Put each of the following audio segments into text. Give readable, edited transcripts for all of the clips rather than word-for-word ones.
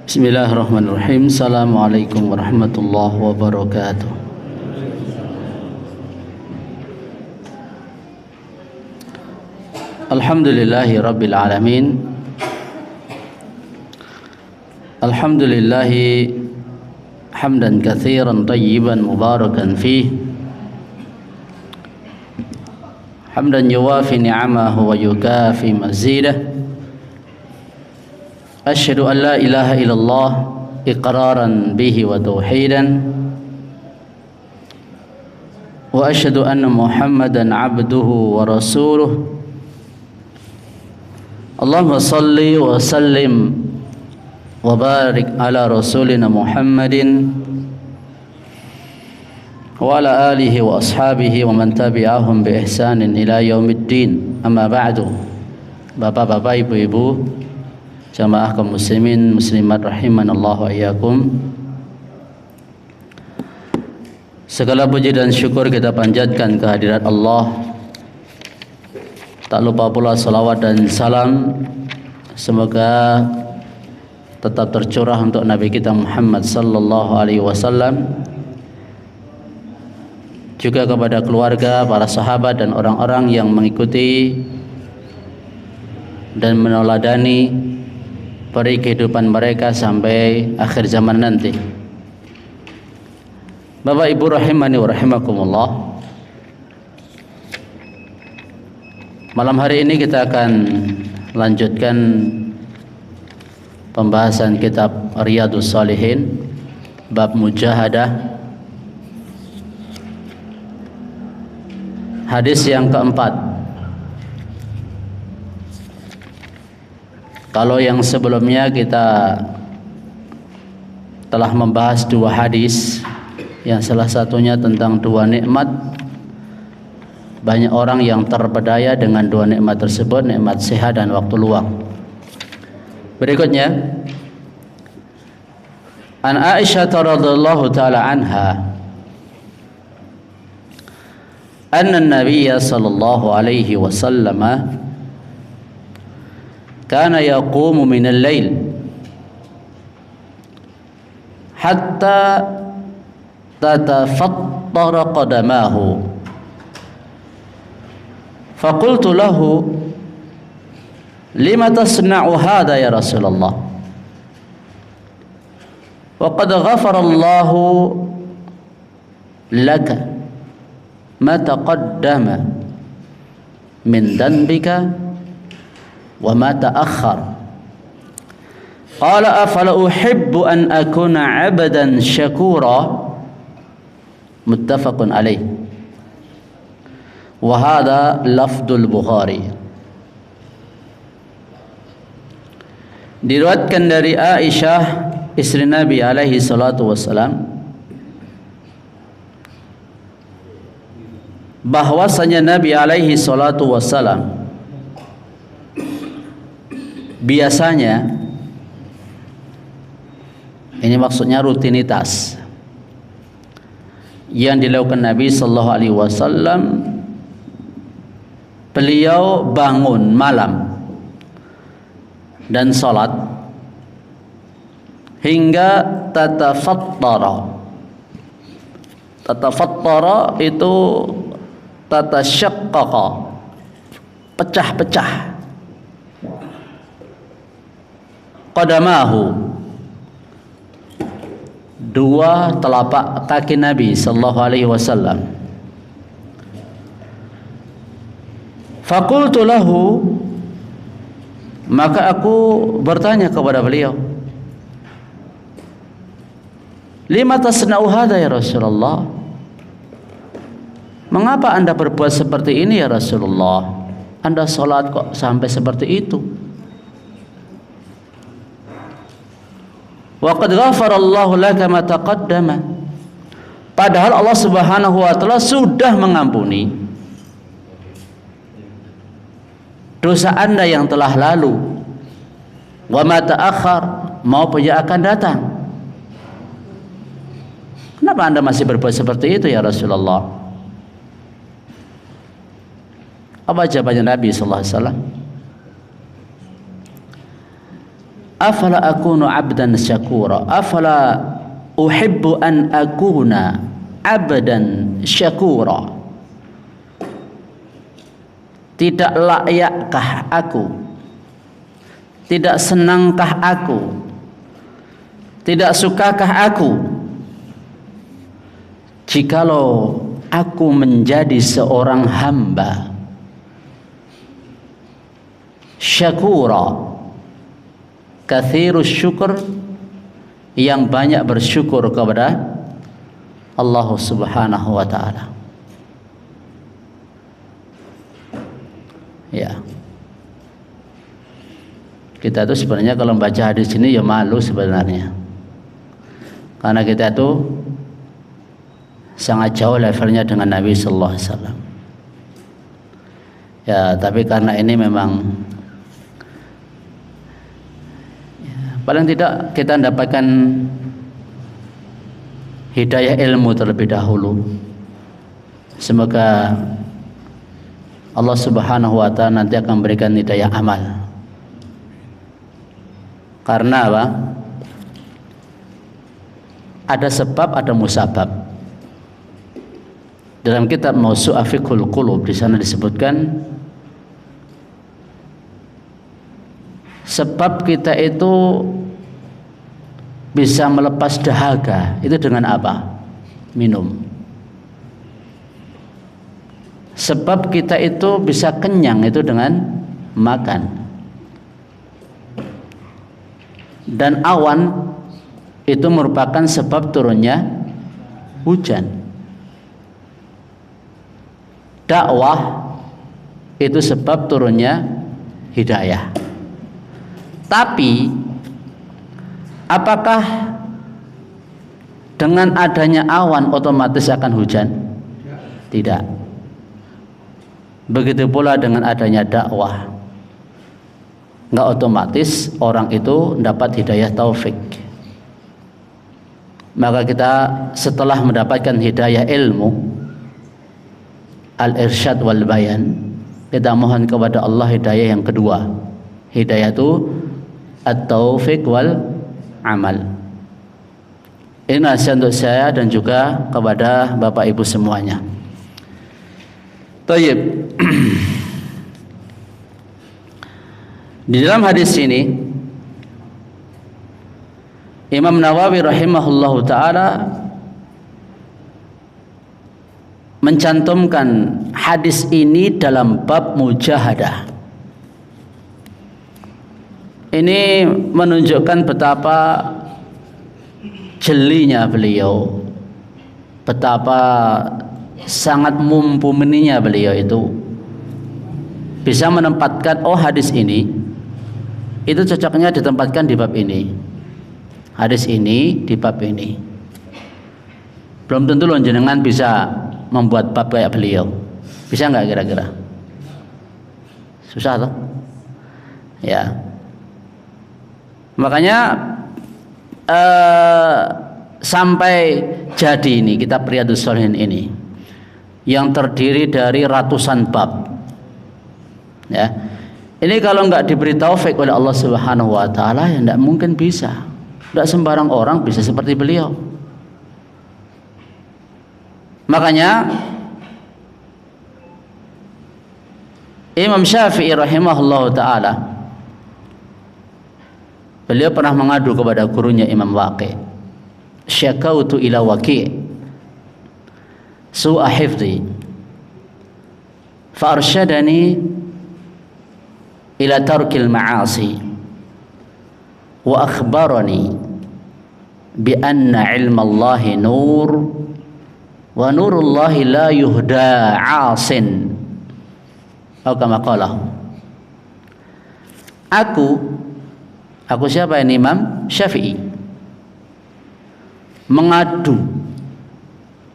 Bismillahirrahmanirrahim. Assalamualaikum warahmatullahi wabarakatuh. Alhamdulillahi rabbil alamin. Alhamdulillahi hamdan katsiran tayyiban mubarakan fih. Hamdan yuwafi ni'amahu wa yukafi mazidah. Asyhadu an la ilaha illallah iqraran bihi wa tauhidan wa asyhadu anna Muhammadan abduhu wa rasuluh. Allahumma salli wa sallim wa barik ala rasulina Muhammadin wa ala alihi wa ashabihi wa man tabi'ahum bi ihsanin ila yaumiddin. Amma ba'du. Bapak-bapak, ibu-ibu, jamaah kaum muslimin muslimat rahimanallahu wa iyyakum. Segala puji dan syukur kita panjatkan kehadirat Allah. Tak lupa pula salawat dan salam semoga tetap tercurah untuk Nabi kita Muhammad sallallahu alaihi wasallam, juga kepada keluarga, para sahabat dan orang-orang yang mengikuti dan meneladani peri kehidupan mereka sampai akhir zaman nanti. Bapak Ibu rahimani wa rahimakumullah, malam hari ini kita akan lanjutkan pembahasan kitab Riyadhus Shalihin, bab mujahadah, hadis yang keempat. Kalau yang sebelumnya kita telah membahas dua hadis, yang salah satunya tentang dua nikmat. Banyak orang yang terpedaya dengan dua nikmat tersebut, nikmat sehat dan waktu luang. Berikutnya, an Aisyah radhiyallahu taala anha anna an-nabiy sallallahu alaihi wasallam kana yaqumu minal lail hatta tatafattara qadamahu faqultu lahu lima tasna'u hadha ya Rasulullah wa qad ghafara Allahu laka ma taqaddama min dhanbika wa ma ta'akhkhar. Qala afala uhibbu an akuna 'abdan syakura. Muttafaqun alaih. Wa hadha lafdul Bukhari. Diriwayatkan dari Aisyah istri Nabi alaihi salatu wassalam bahwasanya Nabi alaihi salatu wassalam biasanya, ini maksudnya rutinitas yang dilakukan Nabi sallallahu alaihi wasallam, beliau bangun malam dan salat hingga tatafattara. Tatafattara itu tatasyaqqaqa, pecah-pecah. Qadamahu, dua telapak kaki Nabi sallallahu alaihi wasallam. Faqultu lahu, maka aku bertanya kepada beliau, lima tasna'u hadha ya Rasulullah, mengapa anda berbuat seperti ini ya Rasulullah? Anda salat kok sampai seperti itu? Wa qad ghafara Allahu laka ma taqaddama, padahal Allah Subhanahu wa taala sudah mengampuni dosa anda yang telah lalu, wa ma ta'akhkhar, maupun yang akan datang. Kenapa anda masih berbuat seperti itu ya Rasulullah? Apa jawabannya Nabi sallallahu alaihi wasallam? afala akunu 'abdan syakura, afala uhibbu an akuna 'abdan syakura. Tidak layakkah aku, tidak senangkah aku, tidak sukakah aku jikalau aku menjadi seorang hamba syakura, katsirus syukur, yang banyak bersyukur kepada Allah Subhanahu wa taala. Ya. Kita tuh sebenarnya kalau membaca hadis ini ya malu sebenarnya. Karena kita tuh sangat jauh levelnya dengan Nabi sallallahu alaihi wasallam. Ya, tapi karena ini memang ya, paling tidak kita mendapatkan hidayah ilmu terlebih dahulu. Semoga Allah Subhanahu wa taala nanti akan memberikan hidayah amal. Karena apa? Ada sebab, ada musabab. Dalam kitab Mawsu'ah Fiqhul Qulub di sana disebutkan sebab kita itu bisa melepas dahaga itu dengan apa? Minum. Sebab kita itu bisa kenyang itu dengan makan. Dan awan itu merupakan sebab turunnya hujan. Dakwah itu sebab turunnya hidayah. Tapi apakah dengan adanya awan otomatis akan hujan? Tidak. Begitu pula dengan adanya dakwah, nggak otomatis orang itu dapat hidayah taufik. Maka kita setelah mendapatkan hidayah ilmu, al-irsyad wal bayan, kita mohon kepada Allah hidayah yang kedua, hidayah itu at-taufik wal amal. Ini nasihat untuk saya dan juga kepada Bapak Ibu semuanya. Tayyib. Di dalam hadis ini Imam Nawawi rahimahullahu taala mencantumkan hadis ini dalam bab mujahadah. Ini menunjukkan betapa jelinya beliau, betapa sangat mumpuninya beliau itu bisa menempatkan hadis ini itu cocoknya ditempatkan di bab ini, hadis ini di bab ini. Belum tentu loh jenengan bisa membuat bab kayak beliau. Bisa nggak kira-kira? Susah toh? Ya. Makanya sampai jadi ini kitab Riyadhus Shalihin ini yang terdiri dari ratusan bab. Ya. Ini kalau nggak diberi taufik oleh Allah Subhanahu wa taala ya tidak mungkin bisa. Tidak sembarang orang bisa seperti beliau. Makanya Imam Syafi'i rahimahullah ta'ala, beliau pernah mengadu kepada gurunya Imam Waqi', syakautu ila Waqi' su'a hifdhi fa'arsyadani ila tarkil ma'asi wa akhbarani bi anna ilma Allahi nur wa nurullahi la yuhda 'asin atau kama qala. Aku siapa ini? Imam Syafi'i mengadu,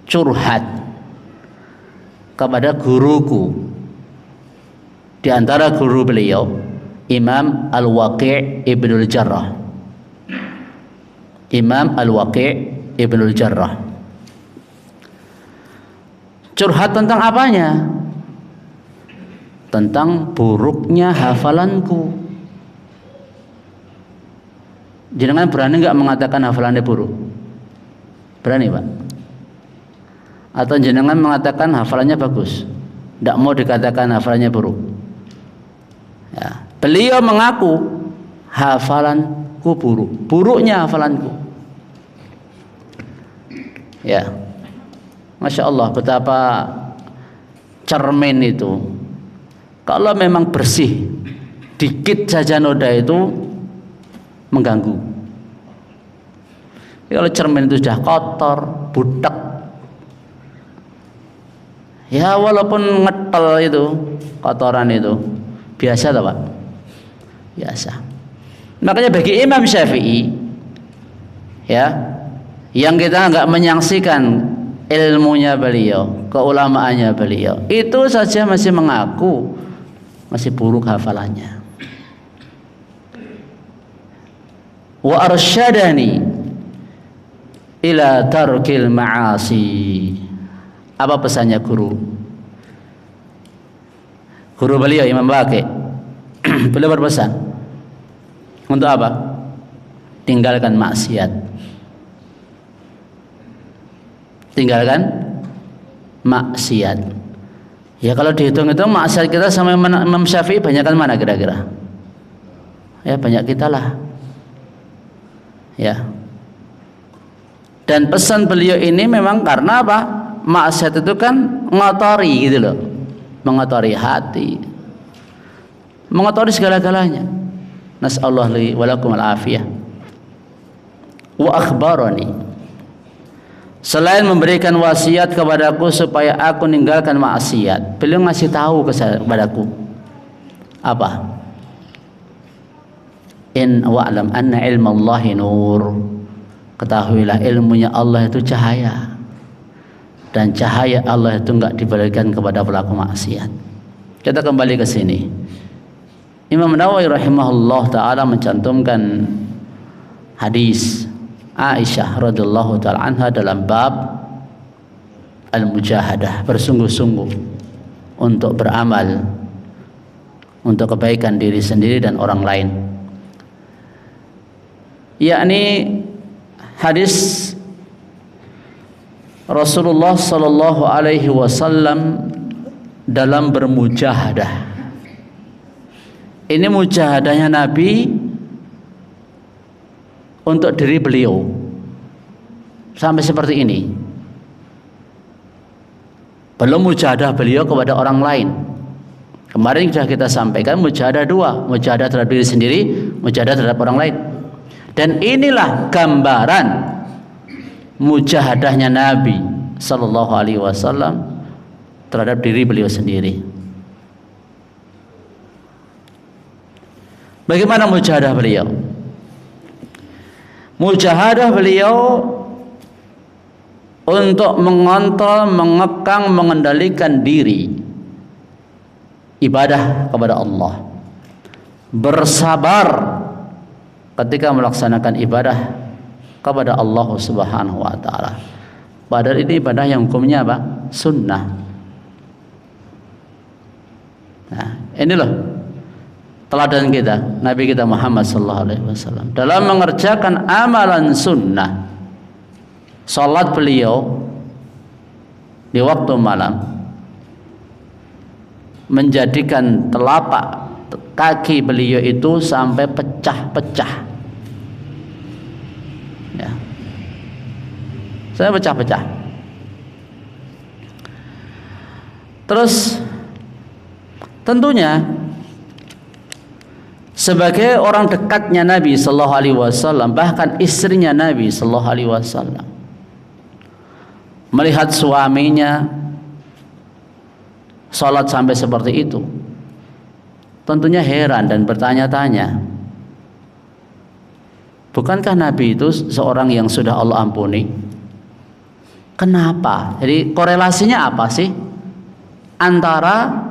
curhat kepada guruku. Di antara guru beliau Imam Al-Waqi' Ibnul Jarrah. Imam Al-Waqi' Ibnul Jarrah. Curhat tentang apanya? Tentang buruknya hafalanku. Jenengan berani nggak mengatakan hafalannya buruk? Berani, Pak? Atau jenengan mengatakan hafalannya bagus? Tidak mau dikatakan hafalannya buruk? Ya. Beliau mengaku hafalanku buruk, buruknya hafalanku. Ya, Masya Allah, betapa cermin itu. Kalau memang bersih, dikit saja noda itu mengganggu. Kalau cermin itu sudah kotor, butek, ya walaupun ngetel itu, kotoran itu biasa tak, Pak? Biasa. Makanya bagi Imam Syafi'i, ya, yang kita nggak menyaksikan ilmunya beliau, keulamaannya beliau, itu saja masih mengaku masih buruk hafalannya. Wa arsyadani ila tarkil ma'asi. Apa pesannya guru? Guru beliau Imam Baqi beliau berpesan untuk apa? Tinggalkan maksiat. Tinggalkan maksiat. Ya kalau dihitung itu maksiat kita sama Imam Syafi'i banyakkan mana kira-kira? Ya banyak kita lah. Ya. Dan pesan beliau ini memang karena apa? Maksiat itu kan ngotori gitu loh. Mengotori hati, mengotori segala-galanya. Nas'allahu li wa lakum al-afiyah. Wa akhbarani, selain memberikan wasiat kepadaku supaya aku meninggalkan maksiat, beliau ngasih tahu kepadaku apa? In wa'lam anna ilmallahi nur. Ketahuilah ilmunya Allah itu cahaya. Dan cahaya Allah itu enggak diberikan kepada pelaku maksiat. Kita kembali ke sini. Imam Nawawi rahimahullah taala mencantumkan hadis Aisyah radhiyallahu taala anha dalam bab al-mujahadah, bersungguh-sungguh untuk beramal untuk kebaikan diri sendiri dan orang lain. Yakni hadis Rasulullah sallallahu alaihi wasallam dalam bermujahadah. Ini mujahadahnya Nabi untuk diri beliau. Sampai seperti ini. Belum mujahadah beliau kepada orang lain. Kemarin sudah kita sampaikan mujahadah dua, mujahadah terhadap diri sendiri, mujahadah terhadap orang lain. Dan inilah gambaran mujahadahnya Nabi sallallahu alaihi wasallam terhadap diri beliau sendiri. Bagaimana mujahadah beliau? Mujahadah beliau untuk mengontrol, mengekang, mengendalikan diri ibadah kepada Allah. Bersabar ketika melaksanakan ibadah kepada Allah Subhanahu wa taala. Padahal ini ibadah yang hukumnya apa? Sunnah. Nah, ini loh teladan kita, Nabi kita Muhammad sallallahu alaihi wasallam dalam mengerjakan amalan sunnah. Salat beliau di waktu malam menjadikan telapak kaki beliau itu sampai pecah-pecah. Ya. Saya pecah-pecah. Terus tentunya sebagai orang dekatnya Nabi sallallahu alaihi wasallam, bahkan istrinya Nabi sallallahu alaihi wasallam, melihat suaminya salat sampai seperti itu, tentunya heran dan bertanya-tanya, bukankah Nabi itu seorang yang sudah Allah ampuni? Kenapa? Jadi korelasinya apa sih antara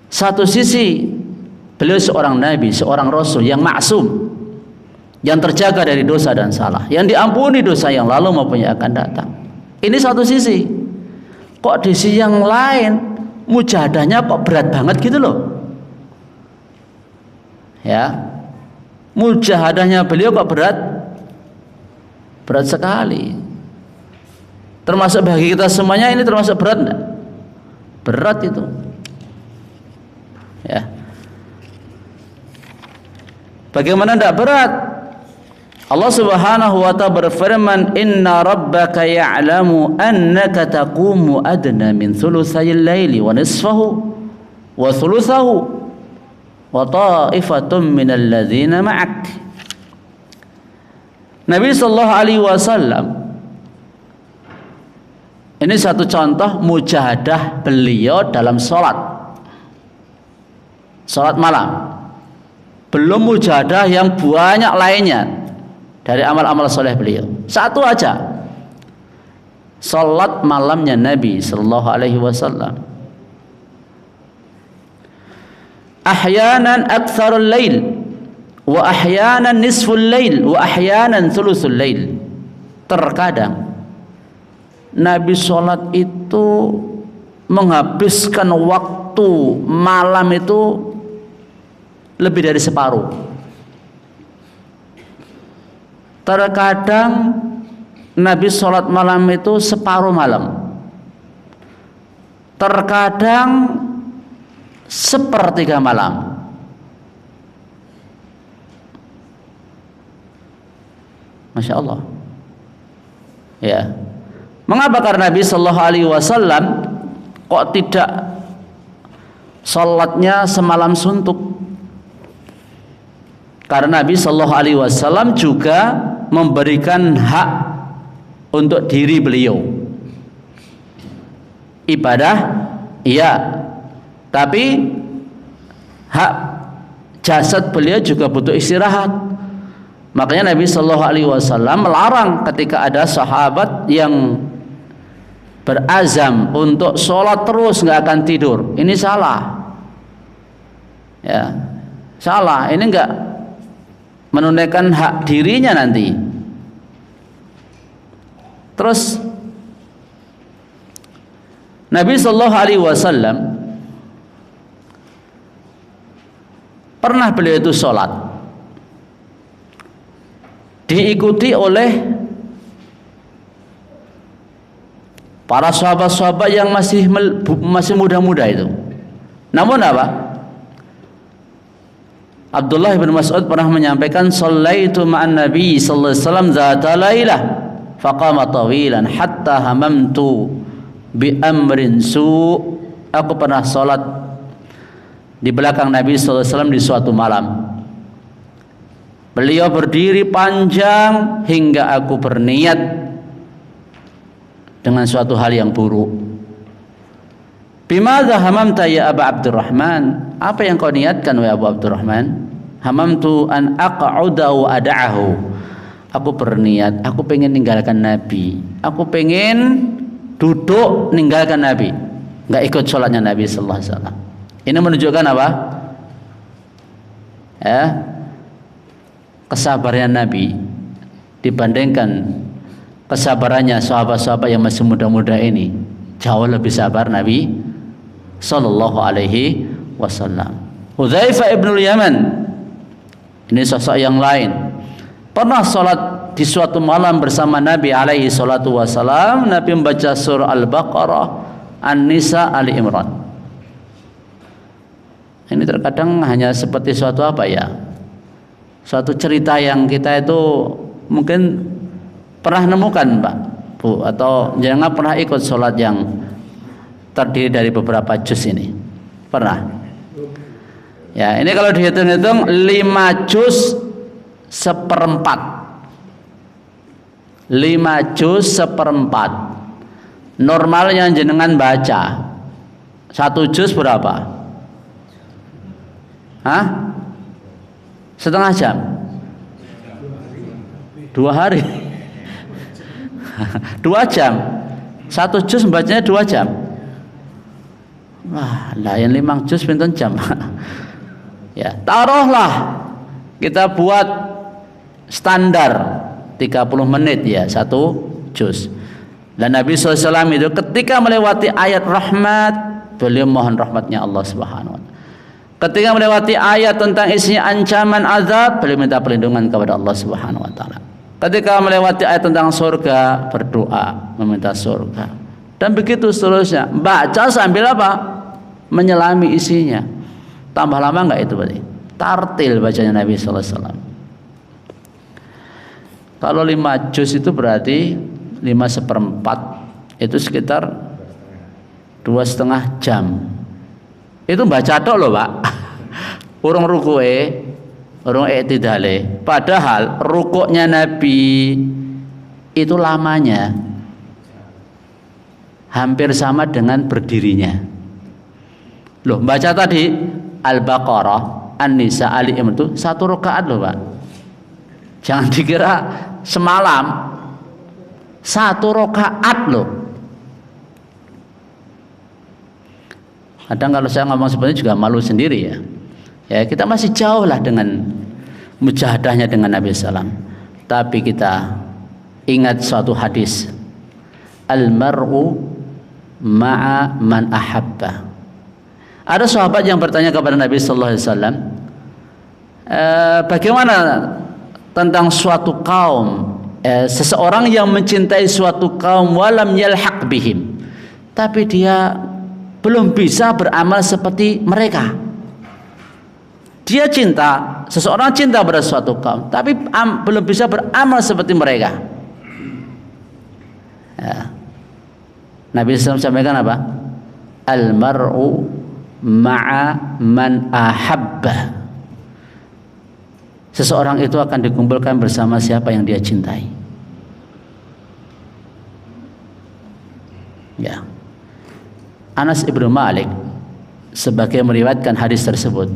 satu sisi beliau seorang Nabi, seorang Rasul yang maksum, yang terjaga dari dosa dan salah, yang diampuni dosa yang lalu maupun yang akan datang. Ini satu sisi. Kok di sisi yang lain mujahadahnya kok berat banget gitu loh. Ya. Mujahadahnya beliau kok berat? Berat sekali. Termasuk bagi kita semuanya ini termasuk berat enggak? Berat itu. Ya. Bagaimana enggak berat? Allah Subhanahu wa ta'ala berfirman, "Inna rabbaka ya'lamu annaka taqumu adna min thulutsayil laili wa nisfahu wa thulutsahu wa ta'ifatun minal ladzina ma'ak." Nabi sallallahu alaihi wasallam ini satu contoh mujahadah beliau dalam salat malam. Belum mujahadah yang banyak lainnya dari amal-amal soleh beliau. Satu aja, salat malamnya Nabi sallallahu alaihi wasallam. Ahyanan aktsarul lail wa ahyanan nisful lail wa ahyanan thuluthul lail. Terkadang Nabi sholat itu menghabiskan waktu malam itu lebih dari separuh. Terkadang Nabi sholat malam itu separuh malam. Terkadang sepertiga malam. Masya Allah. Ya. Mengapa? Karena Nabi Sallallahu Alaihi Wasallam kok tidak sholatnya semalam suntuk? Karena Nabi Sallallahu Alaihi Wasallam juga memberikan hak untuk diri beliau. Ibadah, iya, tapi hak jasad beliau juga butuh istirahat. Makanya Nabi Sallallahu Alaihi Wasallam melarang ketika ada sahabat yang berazam untuk sholat terus nggak akan tidur. Ini salah, ya, salah. Ini nggak menunaikan hak dirinya nanti. Terus Nabi Sallallahu Alaihi Wasallam pernah beliau itu sholat diikuti oleh para sahabat-sahabat yang masih muda-muda itu. Namun apa? Abdullah bin Mas'ud pernah menyampaikan, "Shallaitu ma'an Nabi sallallahu alaihi wasallam zata lailah faqama tawilan hatta hamamtu bi amrin su." Aku pernah salat di belakang Nabi sallallahu alaihi wasallam di suatu malam. Beliau berdiri panjang hingga aku berniat dengan suatu hal yang buruk. Bimadza hamamta ya Aba Abdurrahman? Apa yang kau niatkan wahai Abu Abdurrahman? Hamamtu an aq'uda wa ad'ahu. Aku berniat, aku pengen ninggalkan Nabi. Aku pengen duduk ninggalkan Nabi, enggak ikut sholatnya Nabi sallallahu alaihi wasallam. Ini menunjukkan apa? Ya, kesabaran Nabi dibandingkan kesabarannya sahabat-sahabat yang masih muda-muda ini. Jauh lebih sabar Nabi sallallahu alaihi wasallam. Hudzaifah ibnul Yaman, ini sosok yang lain, pernah salat di suatu malam bersama Nabi alaihi salatu wasallam. Nabi membaca surah Al-Baqarah, An-Nisa, Ali Imran. Ini terkadang hanya seperti suatu apa ya, suatu cerita yang kita itu mungkin pernah nemukan Pak, Bu, atau jangan pernah ikut sholat yang terdiri dari beberapa juz ini. Pernah? Ya, ini kalau dihitung-hitung 5 juz seperempat. 5 juz seperempat. Normalnya jenengan baca 1 juz berapa? Hah? Setengah jam? 2 hari? 2 jam. 1 juz membacanya 2 jam. Wah, lain 5 juz pinten jam. Ya, taruhlah kita buat standar 30 menit ya 1 juz. Dan Nabi SAW itu ketika melewati ayat rahmat, beliau mohon rahmatnya Allah Subhanahu wa ta'ala. Ketika melewati ayat tentang isinya ancaman azab, beliau minta perlindungan kepada Allah Subhanahu wa taala. Ketika melewati ayat tentang surga, berdoa meminta surga. Dan begitu seterusnya. Baca sambil apa? Menyelami isinya. Tambah lama enggak itu berarti? Tartil bacanya Nabi sallallahu alaihi wasallam. Kalau 5 juz itu berarti 5/4 itu sekitar 2,5 jam. Itu baca tok loh, Pak. Urung ruku'e, urung i'tidale. Padahal rukuknya Nabi itu lamanya hampir sama dengan berdirinya. Loh, baca tadi Al-Baqarah, An-Nisa, Ali Imran itu 1 rakaat loh, Pak. Jangan dikira semalam. 1 rakaat loh. Kadang kalau saya ngomong seperti itu juga malu sendiri ya. Ya, kita masih jauh lah dengan mujahadahnya dengan Nabi sallam. Tapi kita ingat suatu hadis. Al-mar'u ma'a man ahabba. Ada sahabat yang bertanya kepada Nabi sallallahu alaihi wasallam, bagaimana tentang suatu kaum, seseorang yang mencintai suatu kaum walam yalhaq bihim, tapi dia belum bisa beramal seperti mereka. Dia cinta, seseorang cinta pada suatu kaum, tapi belum bisa beramal seperti mereka. Ya. Nabi SAW sampaikan apa? Al-mar'u ma'a man ahabba. Seseorang itu akan dikumpulkan bersama siapa yang dia cintai. Ya. Anas ibnu Malik sebagai meriwayatkan hadis tersebut,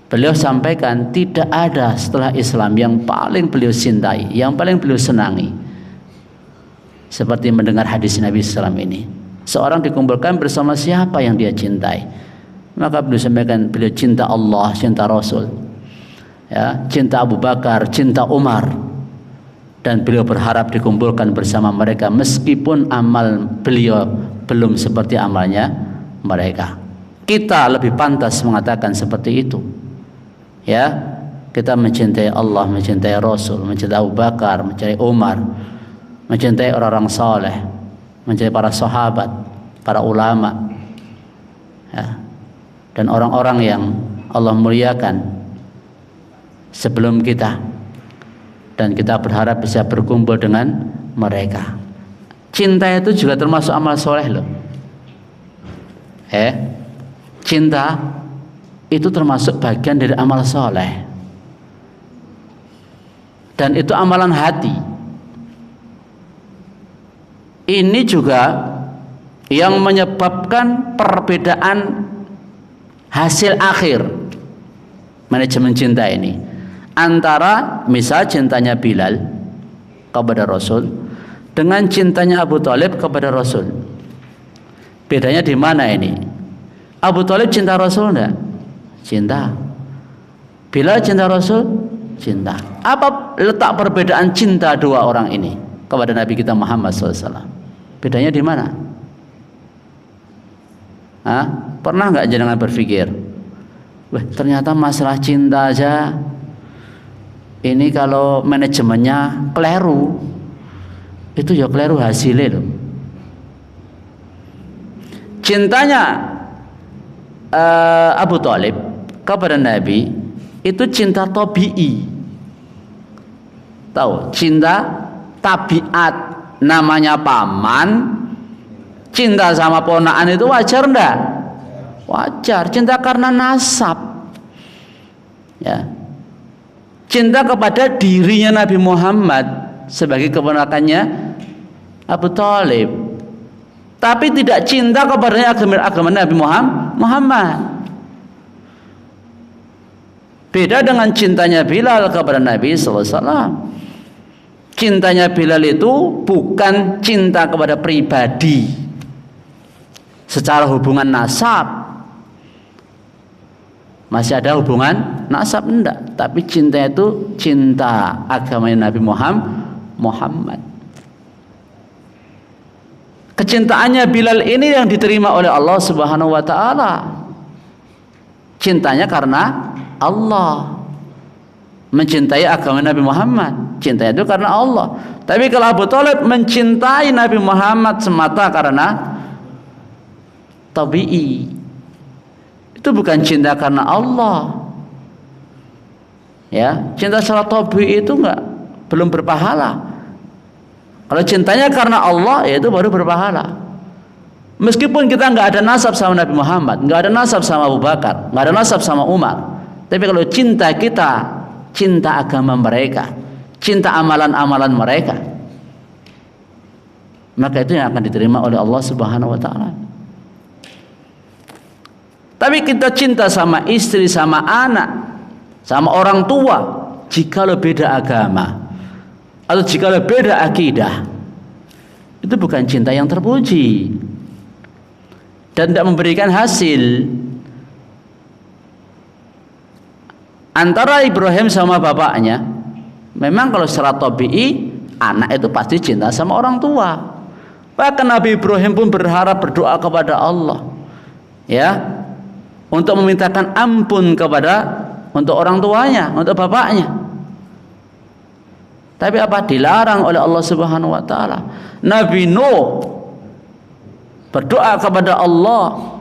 beliau sampaikan tidak ada setelah Islam yang paling beliau cintai, yang paling beliau senangi seperti mendengar hadis Nabi SAW ini. Seorang dikumpulkan bersama siapa yang dia cintai. Maka beliau sampaikan beliau cinta Allah, cinta Rasul, ya, cinta Abu Bakar, cinta Umar, dan beliau berharap dikumpulkan bersama mereka meskipun amal beliau belum seperti amalnya mereka. Kita lebih pantas mengatakan seperti itu. Ya, kita mencintai Allah, mencintai Rasul, mencintai Abu Bakar, mencintai Umar, mencintai orang-orang saleh, mencintai para sahabat, para ulama, ya, dan orang-orang yang Allah muliakan sebelum kita, dan kita berharap bisa berkumpul dengan mereka. Cinta itu juga termasuk amal soleh loh. Cinta itu termasuk bagian dari amal soleh, dan itu amalan hati. Ini juga yang menyebabkan perbedaan hasil akhir manajemen cinta ini antara misal cintanya Bilal kepada Rasul dengan cintanya Abu Thalib kepada Rasul. Bedanya di mana ini? Abu Thalib cinta Rasul enggak? Cinta. Bilal cinta Rasul? Cinta. Apa letak perbedaan cinta dua orang ini kepada Nabi kita Muhammad SAW? Bedanya di mana? Pernah nggak jenengan berpikir, wah ternyata masalah cinta aja ini kalau manajemennya keliru, itu ya keliru hasilnya loh. Cintanya Abu Thalib kepada Nabi itu cinta tabi'i. Tahu, cinta tabiat, namanya paman, cinta sama ponakan itu wajar enggak? Wajar. Cinta karena nasab, ya. Cinta kepada dirinya Nabi Muhammad sebagai keponakannya Abu Thalib, tapi tidak cinta kepada agama Nabi Muhammad. Beda dengan cintanya Bilal kepada Nabi SAW. Cintanya Bilal itu bukan cinta kepada pribadi secara hubungan nasab. Masih ada hubungan nasab enggak, tapi cinta itu cinta agamanya Nabi Muhammad. Kecintaannya Bilal ini yang diterima oleh Allah Subhanahu wa taala. cintanya karena Allah, mencintai agama Nabi Muhammad, cinta itu karena Allah. Tapi kalau Abu Thalib mencintai Nabi Muhammad semata karena tabi'i, itu bukan cinta karena Allah. Ya, cinta secara tabi'i itu belum berpahala. Kalau cintanya karena Allah, ya itu baru berpahala. Meskipun kita nggak ada nasab sama Nabi Muhammad, nggak ada nasab sama Abu Bakar, nggak ada nasab sama Umar, tapi kalau cinta kita, cinta agama mereka, cinta amalan-amalan mereka, maka itu yang akan diterima oleh Allah Subhanahu wa Ta'ala. Tapi kita cinta sama istri, sama anak, sama orang tua, jikalau beda agama atau jikalau beda akidah, itu bukan cinta yang terpuji dan tidak memberikan hasil. Antara Ibrahim sama bapaknya, memang kalau secara tabi'i anak itu pasti cinta sama orang tua. Bahkan Nabi Ibrahim pun berharap, berdoa kepada Allah, ya, untuk memintakan ampun untuk orang tuanya, untuk bapaknya. Tapi apa? Dilarang oleh Allah Subhanahu wa Ta'ala. Nabi Nuh berdoa kepada Allah,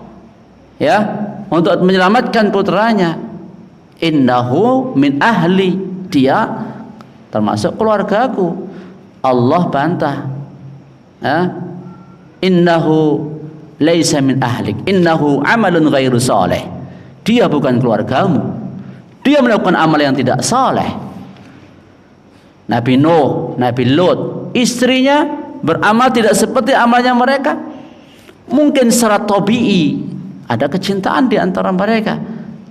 ya, untuk menyelamatkan putranya. Innahu min ahli, dia termasuk keluargaku. Allah bantah, ya? Innahu laisa min ahlik, innahu amalun ghairu saleh. Dia bukan keluargamu, dia melakukan amal yang tidak saleh. Nabi Nuh, Nabi Lut, istrinya beramal tidak seperti amalnya mereka. Mungkin secara tabi'i ada kecintaan di antara mereka,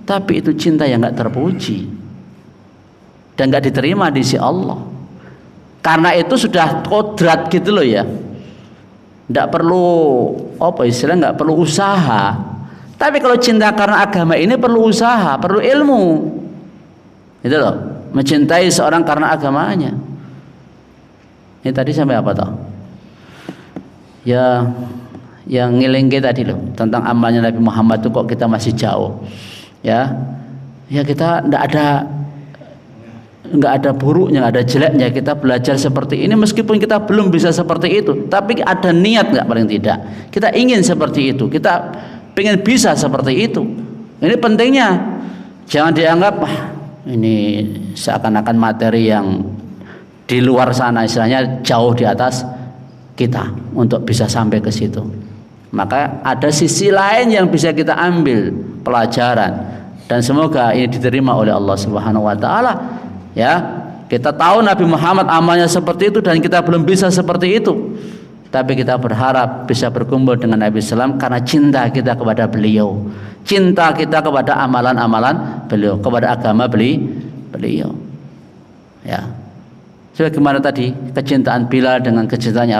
tapi itu cinta yang nggak terpuji dan nggak diterima di sisi Allah. Karena itu sudah kodrat gitu loh ya, nggak perlu nggak perlu usaha. Tapi kalau cinta karena agama ini perlu usaha, perlu ilmu, itu loh, mencintai seorang karena agamanya. Ini tadi sampai apa toh? Ya, yang ngelengke tadi loh tentang amalnya Nabi Muhammad itu kok kita masih jauh. Ya kita nggak ada buruknya, nggak ada jeleknya kita belajar seperti ini, meskipun kita belum bisa seperti itu, tapi ada niat nggak, paling tidak kita ingin seperti itu, kita pengen bisa seperti itu. Ini pentingnya, jangan dianggap ini seakan-akan materi yang di luar sana, istilahnya jauh di atas kita untuk bisa sampai ke situ. Maka ada sisi lain yang bisa kita ambil pelajaran, dan semoga ini diterima oleh Allah Subhanahu wa Ta'ala. Ya, kita tahu Nabi Muhammad amalnya seperti itu dan kita belum bisa seperti itu, tapi kita berharap bisa berkumpul dengan Nabi SAW karena cinta kita kepada beliau, cinta kita kepada amalan-amalan beliau, kepada agama beliau. Ya, sebagaimana tadi kecintaan Bilal dengan kecintaannya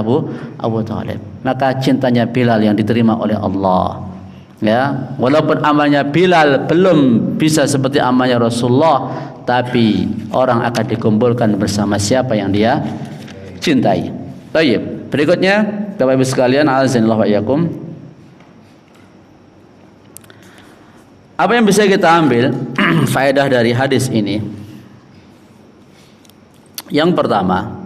Abu Thalib, maka cintanya Bilal yang diterima oleh Allah. Ya, walaupun amalnya Bilal belum bisa seperti amalnya Rasulullah, tapi orang akan dikumpulkan bersama siapa yang dia cintai. Baik, berikutnya Bapak Ibu sekalian, azanillahu wa iyyakum. Apa yang bisa kita ambil faedah dari hadis ini? Yang pertama,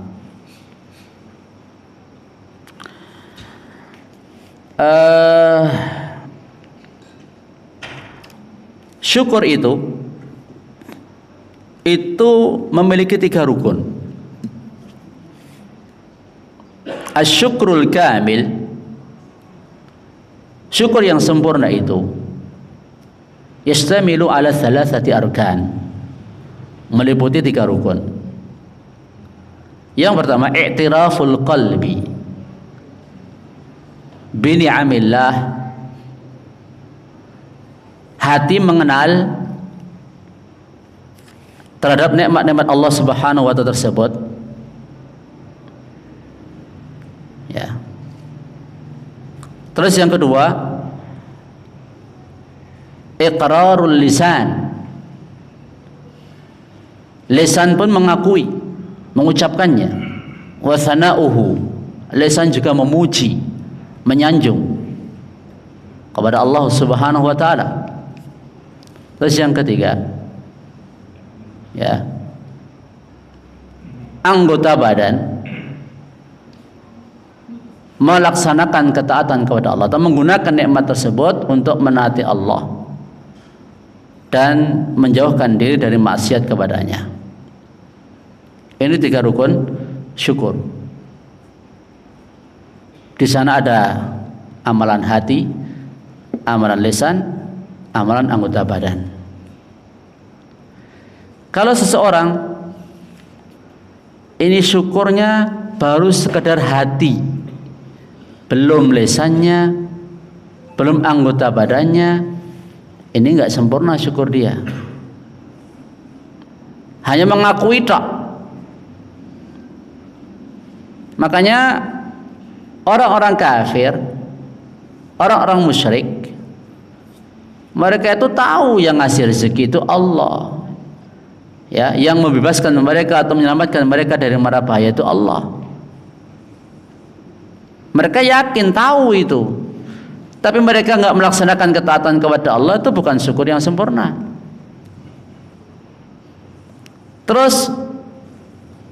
syukur itu memiliki 3 rukun. Asyukrul kamil, syukur yang sempurna itu yastamilu ala 3 arkan, meliputi 3 rukun. Yang pertama, i'tiraful qalbi bi ni'amillah, hati mengenal terhadap nikmat-nikmat Allah Subhanahu wa Ta'ala tersebut. Ya. Terus yang kedua, iqrarul lisan, lisan pun mengakui, mengucapkannya. Wa thana'uhu, lisan juga memuji, menyanjung kepada Allah Subhanahu wa Ta'ala. Terus yang ketiga, ya, anggota badan melaksanakan ketaatan kepada Allah atau menggunakan nikmat tersebut untuk menaati Allah dan menjauhkan diri dari maksiat kepadanya. Ini 3 rukun syukur. Di sana ada amalan hati, amalan lisan, amalan anggota badan. Kalau seseorang ini syukurnya baru sekedar hati, belum lisannya, belum anggota badannya, ini enggak sempurna syukur dia. Hanya mengakui tak. Makanya orang-orang kafir, orang-orang musyrik, mereka itu tahu yang ngasih rezeki itu Allah, ya, yang membebaskan mereka atau menyelamatkan mereka dari mara bahaya itu Allah. Mereka yakin tahu itu, tapi mereka nggak melaksanakan ketaatan kepada Allah, itu bukan syukur yang sempurna. Terus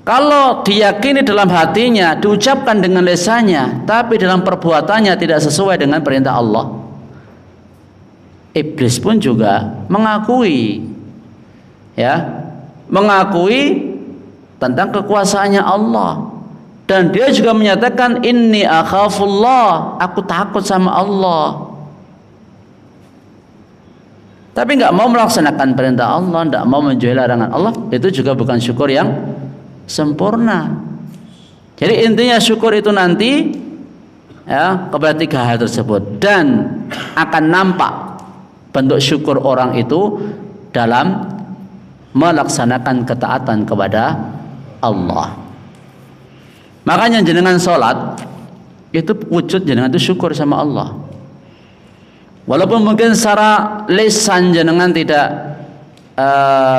kalau diyakini dalam hatinya, diucapkan dengan lisannya, tapi dalam perbuatannya tidak sesuai dengan perintah Allah, iblis pun juga mengakui, ya, mengakui tentang kekuasaannya Allah, dan dia juga menyatakan inni akhafullah, aku takut sama Allah, tapi nggak mau melaksanakan perintah Allah, nggak mau menjauhi larangan Allah. Itu juga bukan syukur yang sempurna. Jadi intinya syukur itu nanti, ya, kepada 3 hal tersebut, dan akan nampak bentuk syukur orang itu dalam melaksanakan ketaatan kepada Allah. Makanya jenengan sholat itu wujud jenengan itu syukur sama Allah. Walaupun mungkin secara lisan jenengan tidak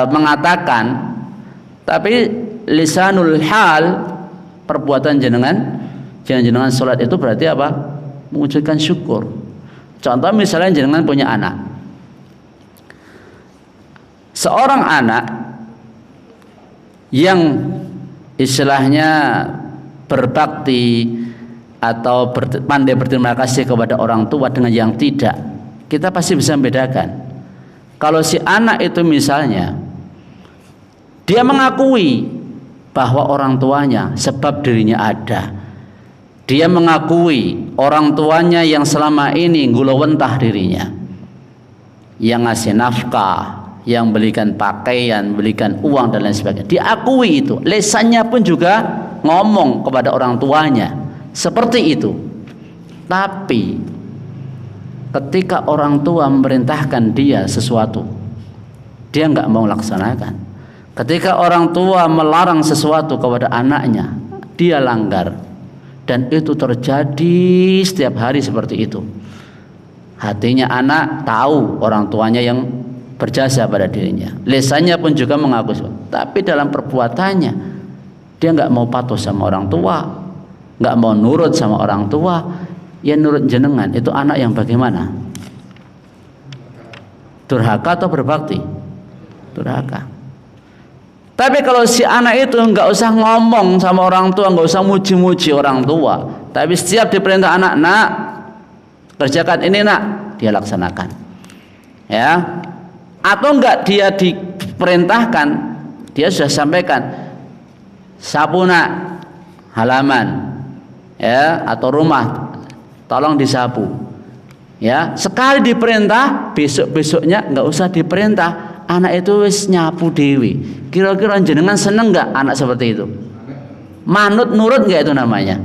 mengatakan, tapi lisanul hal, perbuatan jenengan sholat itu berarti apa? Mewujudkan syukur. Contoh misalnya jenengan punya anak. Seorang anak yang istilahnya berbakti atau pandai berterima kasih kepada orang tua dengan yang tidak, kita pasti bisa membedakan. Kalau si anak itu misalnya dia mengakui bahwa orang tuanya sebab dirinya ada, dia mengakui orang tuanya yang selama ini ngulawentah dirinya, yang ngasih nafkah, yang belikan pakaian, belikan uang dan lain sebagainya, diakui itu. Lisannya pun juga ngomong kepada orang tuanya seperti itu. Tapi ketika orang tua memerintahkan dia sesuatu, dia nggak mau laksanakan. Ketika orang tua melarang sesuatu kepada anaknya, dia langgar. Dan itu terjadi setiap hari seperti itu. Hatinya anak tahu orang tuanya yang berjasa pada dirinya, lisannya pun juga mengaku, tapi dalam perbuatannya dia nggak mau patuh sama orang tua, nggak mau nurut sama orang tua. Ya nurut jenengan, itu anak yang bagaimana? Durhaka atau berbakti? Durhaka. Tapi kalau si anak itu nggak usah ngomong sama orang tua, nggak usah muji-muji orang tua, tapi setiap diperintah anak, nak kerjakan ini nak, dia laksanakan, ya. Atau enggak dia diperintahkan, dia sudah sampaikan, sapu nak halaman, ya, atau rumah, tolong disapu, ya. Sekali diperintah, besok-besoknya nggak usah diperintah. Anak itu wis nyapu dewi. Kira-kira jenengan seneng nggak anak seperti itu? Manut, nurut nggak itu namanya?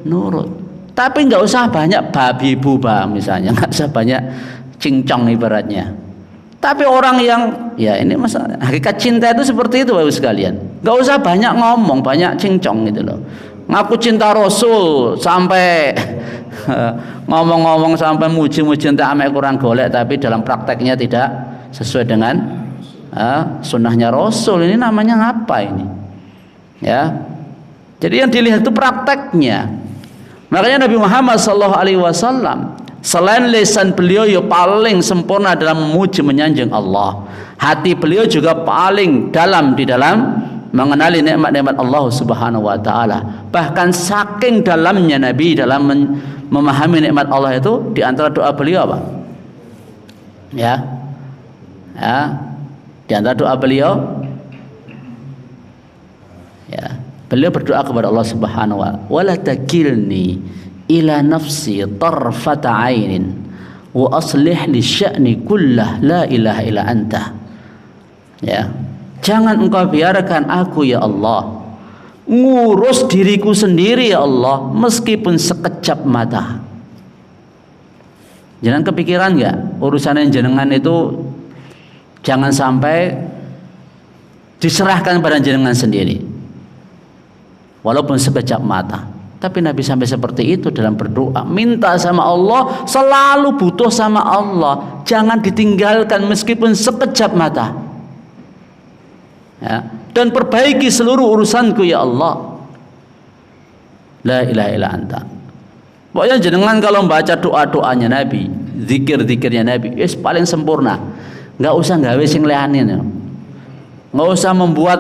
Nurut. Tapi nggak usah banyak babi buba misalnya, nggak usah banyak cincong ibaratnya. Tapi orang yang, ya ini masalah hakikat cinta itu seperti itu Bapak sekalian. Nggak usah banyak ngomong, banyak cincong gitu loh. Ngaku cinta Rasul sampai ngomong-ngomong sampai muji-muji cinta ame kurang golek, tapi dalam prakteknya tidak sesuai dengan sunnahnya Rasul. Ini namanya ngapa ini? Ya. Jadi yang dilihat itu prakteknya. Makanya Nabi Muhammad SAW Selain lisan beliau yang paling sempurna dalam memuji menyanjung Allah, hati beliau juga paling dalam di dalam mengenali nikmat-nikmat Allah Subhanahu wa taala. Bahkan saking dalamnya Nabi dalam memahami nikmat Allah itu, di antara doa beliau apa? Ya. Di antara doa beliau, ya, beliau berdoa kepada Allah Subhanahu wa taala, "Wala takilni ila nafsi tarfata ainin wa aslih li sya'ni kullah la ilaha illa anta." Ya. Jangan engkau biarkan aku ya Allah ngurus diriku sendiri ya Allah meskipun sekejap mata. Jangan kepikiran enggak urusan jenengan itu jangan sampai diserahkan pada jenengan sendiri walaupun sekejap mata. Tapi Nabi sampai seperti itu dalam berdoa, minta sama Allah, selalu butuh sama Allah, jangan ditinggalkan meskipun sekejap mata. Ya, dan perbaiki seluruh urusanku ya Allah. La ilaha illa anta. Pokoknya jenengan kalau membaca doa-doanya Nabi, zikir-zikirnya Nabi, paling sempurna. Enggak usah gawe sing liane. Enggak usah membuat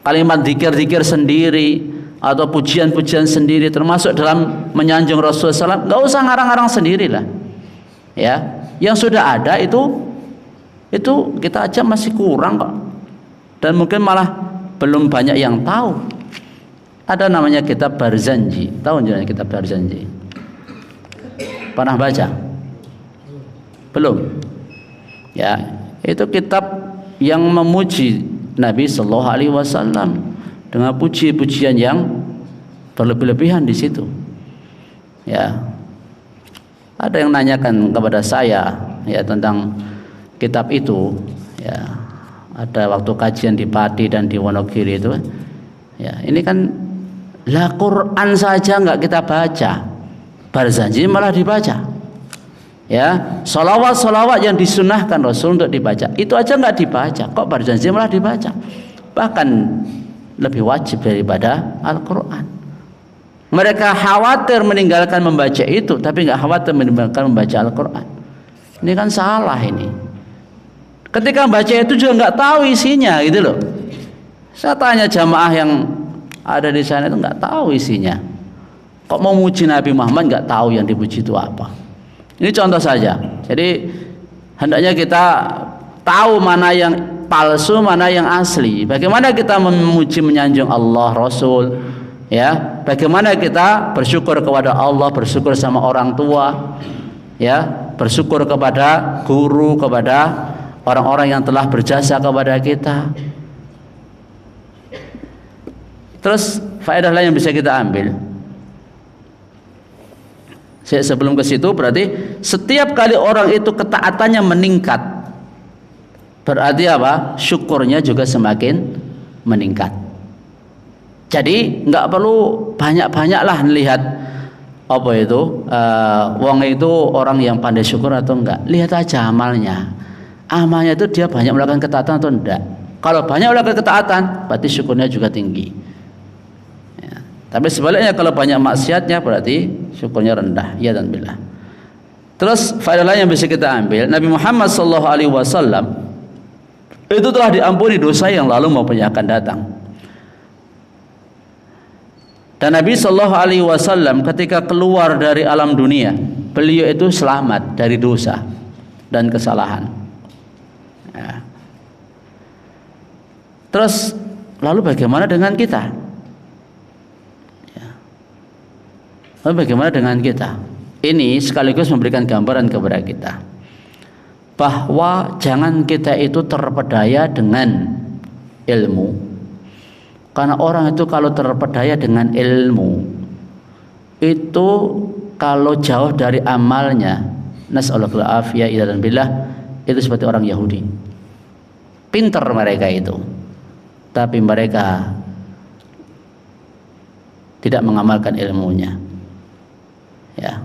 kalimat zikir-zikir sendiri atau pujian-pujian sendiri termasuk dalam menyanjung Rasulullah SAW. Enggak usah ngarang-ngarang sendirilah. Ya, yang sudah ada itu kita aja masih kurang kok. Dan mungkin malah belum banyak yang tahu. Ada namanya kitab Barzanji. Tahu enggak kitab Barzanji? Pernah baca? Belum? Ya, itu kitab yang memuji Nabi sallallahu alaihi wasallam dengan puji-pujian yang berlebih-lebihan di situ. Ya. Ada yang nanyakan kepada saya ya tentang kitab itu, ya. Ada waktu kajian di Pati dan di Wonogiri itu, ya ini kan lah Quran saja nggak kita baca, Barzanji malah dibaca, ya solawat yang disunahkan Rasul untuk dibaca itu aja nggak dibaca, kok Barzanji malah dibaca, bahkan lebih wajib daripada Al-Quran. Mereka khawatir meninggalkan membaca itu, tapi nggak khawatir meninggalkan membaca Al-Quran. Ini kan salah ini. Ketika baca itu juga nggak tahu isinya gitu loh. Saya tanya jamaah yang ada di sana itu nggak tahu isinya. Kok mau muji Nabi Muhammad nggak tahu yang dipuji itu apa? Ini contoh saja. Jadi hendaknya kita tahu mana yang palsu, mana yang asli. Bagaimana kita memuji menyanjung Allah, Rasul, ya. Bagaimana kita bersyukur kepada Allah, bersyukur sama orang tua, ya, bersyukur kepada guru, kepada orang-orang yang telah berjasa kepada kita. Terus faedah lain yang bisa kita ambil. Sebelum ke situ berarti setiap kali orang itu ketaatannya meningkat, berarti apa? Syukurnya juga semakin meningkat. Jadi nggak perlu banyak-banyaklah melihat apa itu wong itu orang yang pandai syukur atau enggak. Lihat aja amalnya. Amalnya itu dia banyak melakukan ketaatan atau enggak. Kalau banyak melakukan ketaatan, berarti syukurnya juga tinggi. Ya. Tapi sebaliknya kalau banyak maksiatnya, berarti syukurnya rendah. Ya dan billah. Terus faedah lain yang bisa kita ambil, Nabi Muhammad SAW itu telah diampuni dosa yang lalu maupun yang akan datang. Dan Nabi SAW ketika keluar dari alam dunia, beliau itu selamat dari dosa dan kesalahan. Ya. Terus lalu bagaimana dengan kita? Ya. Lalu bagaimana dengan kita? Ini sekaligus memberikan gambaran kepada kita bahwa jangan kita itu terpedaya dengan ilmu. Karena orang itu kalau terpedaya dengan ilmu itu kalau jauh dari amalnya, nas'alul afiyah dan billah, itu seperti orang Yahudi. Pintar mereka itu, tapi mereka tidak mengamalkan ilmunya. Ya,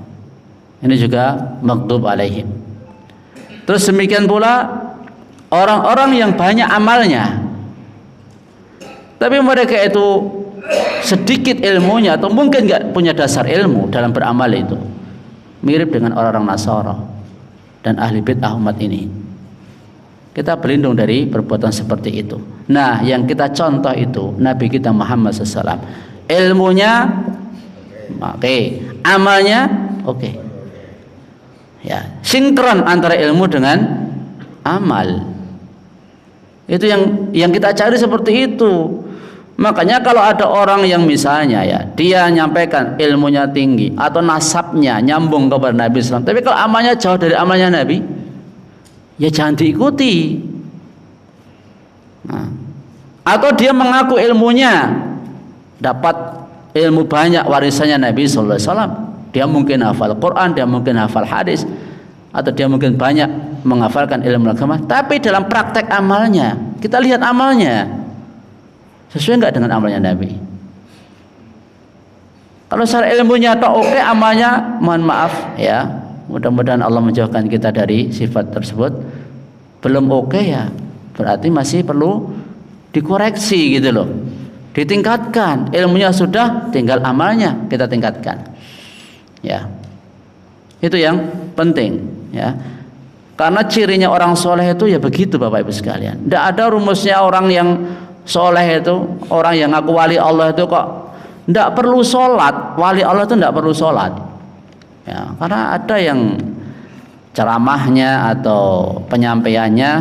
ini juga maghdub alaihim. Terus demikian pula orang-orang yang banyak amalnya, tapi mereka itu sedikit ilmunya atau mungkin nggak punya dasar ilmu dalam beramal itu. mirip dengan orang-orang Nasara dan ahli bid'ah umat ini. Kita berlindung dari perbuatan seperti itu. Nah, yang kita contoh itu Nabi kita Muhammad SAW. Ilmunya oke, amalnya oke. Ya, sinkron antara ilmu dengan amal. Itu yang kita cari seperti itu. Makanya kalau ada orang yang misalnya ya, dia nyampaikan ilmunya tinggi atau nasabnya nyambung kepada Nabi SAW, tapi kalau amalnya jauh dari amalnya Nabi, ya jangan diikuti. Nah, atau dia mengaku ilmunya dapat ilmu banyak warisannya Nabi SAW, dia mungkin hafal Quran, dia mungkin hafal hadis, atau dia mungkin banyak menghafalkan ilmu agama, tapi dalam praktek amalnya kita lihat amalnya sesuai enggak dengan amalnya Nabi. Kalau secara ilmunya atau oke, amalnya mohon maaf ya, mudah-mudahan Allah menjauhkan kita dari sifat tersebut. Belum oke ya, berarti masih perlu dikoreksi gitu loh, ditingkatkan. Ilmunya sudah, tinggal amalnya kita tingkatkan ya. Itu yang penting ya, karena cirinya orang soleh itu ya begitu Bapak Ibu sekalian. Tidak ada rumusnya orang yang soleh itu, orang yang ngaku wali Allah itu kok tidak perlu sholat. Wali Allah itu tidak perlu sholat ya, karena ada yang ceramahnya atau penyampaiannya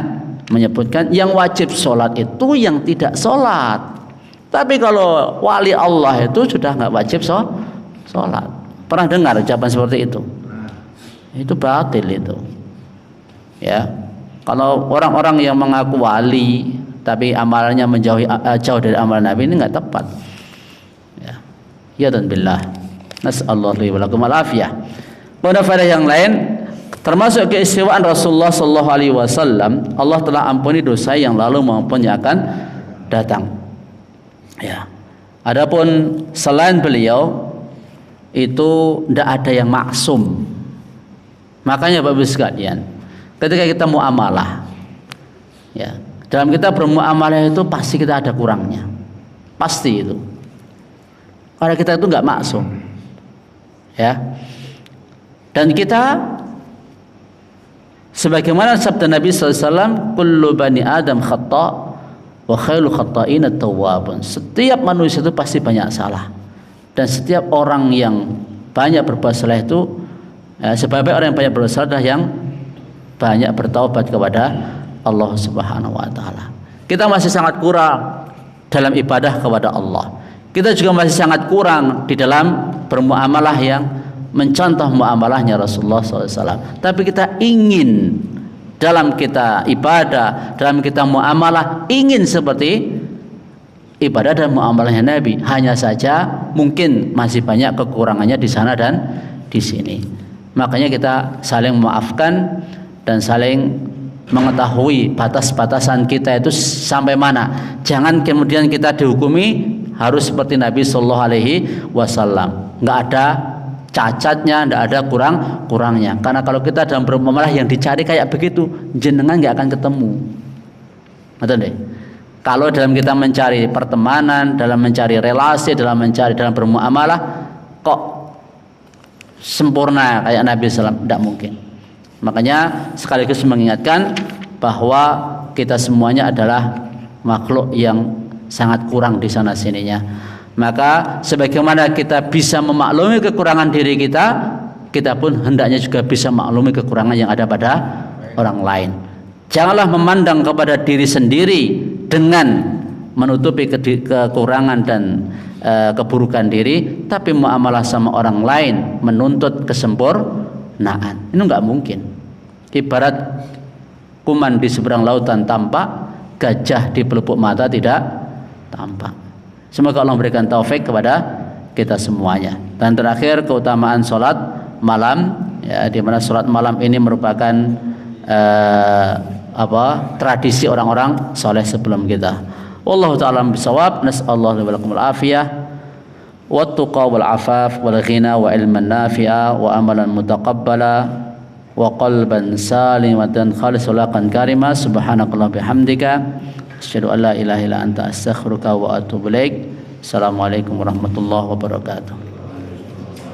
menyebutkan yang wajib sholat itu yang tidak sholat. Tapi kalau wali Allah itu sudah nggak wajib sholat. Pernah dengar ucapan seperti itu? Itu batil itu ya. Kalau orang-orang yang mengaku wali tapi amalnya jauh dari amal Nabi, ini nggak tepat ya dan billah. Nas'allahu li wa lakum al-afiyah. Pada faedah yang lain, termasuk keistimewaan Rasulullah sallallahu alaihi wasallam, Allah telah ampuni dosa yang lalu maupun yang akan datang ya. Adapun selain beliau itu tidak ada yang maksum. Makanya Bapak Ibu sekalian, ketika kita muamalah ya, dalam kita bermuamalah itu pasti kita ada kurangnya, pasti itu. Karena kita itu nggak maksum, ya. Dan kita, sebagaimana sabda Nabi SAW, kullu bani Adam khata' wa khairu khata'in at-tawwabun. Setiap manusia itu pasti banyak salah, dan setiap orang yang banyak berbuat salah itu, sebaik orang yang banyak berbuat salah adalah yang banyak bertaubat kepada Allah Subhanahu wa taala. Kita masih sangat kurang dalam ibadah kepada Allah. Kita juga masih sangat kurang di dalam bermuamalah yang mencontoh muamalahnya Rasulullah SAW. Tapi kita ingin dalam kita ibadah, dalam kita muamalah, ingin seperti ibadah dan muamalahnya Nabi. Hanya saja mungkin masih banyak kekurangannya di sana dan di sini. Makanya kita saling memaafkan dan saling mengetahui batas-batasan kita itu sampai mana. Jangan kemudian kita dihukumi harus seperti Nabi Sallallahu Alaihi Wasallam. Nggak ada cacatnya, nggak ada kurangnya. Karena kalau kita dalam bermuamalah yang dicari kayak begitu, jenengan nggak akan ketemu. Betul deh. Kalau dalam kita mencari pertemanan, dalam mencari relasi, dalam bermuamalah, kok sempurna kayak Nabi SAW, tidak mungkin. Makanya sekaligus mengingatkan bahwa kita semuanya adalah makhluk yang sangat kurang di sana sininya. Maka sebagaimana kita bisa memaklumi kekurangan diri kita, kita pun hendaknya juga bisa memaklumi kekurangan yang ada pada orang lain. Janganlah memandang kepada diri sendiri dengan menutupi kekurangan dan keburukan diri, tapi muamalah sama orang lain menuntut kesempurnaan. Ini enggak mungkin. Ibarat kuman di seberang lautan tampak, gajah di pelupuk mata tidak tampak. Semoga Allah memberikan taufik kepada kita semuanya. Dan terakhir, keutamaan sholat malam, ya, di mana sholat malam ini merupakan tradisi orang-orang soleh sebelum kita. Wallahu ta'ala bisawab. Nas'allahu li wa lakum al-afiyah wat-tuqa wal-afaf wal-ghina wa ilman nafi'a wa amalan mutaqabbala wa qalban salimatan khalisulaqan karima. Subhanakallah bihamdika asyhadu an la ilaha illa anta astaghfiruka wa atubu ilaik. Assalamualaikum warahmatullahi wabarakatuh.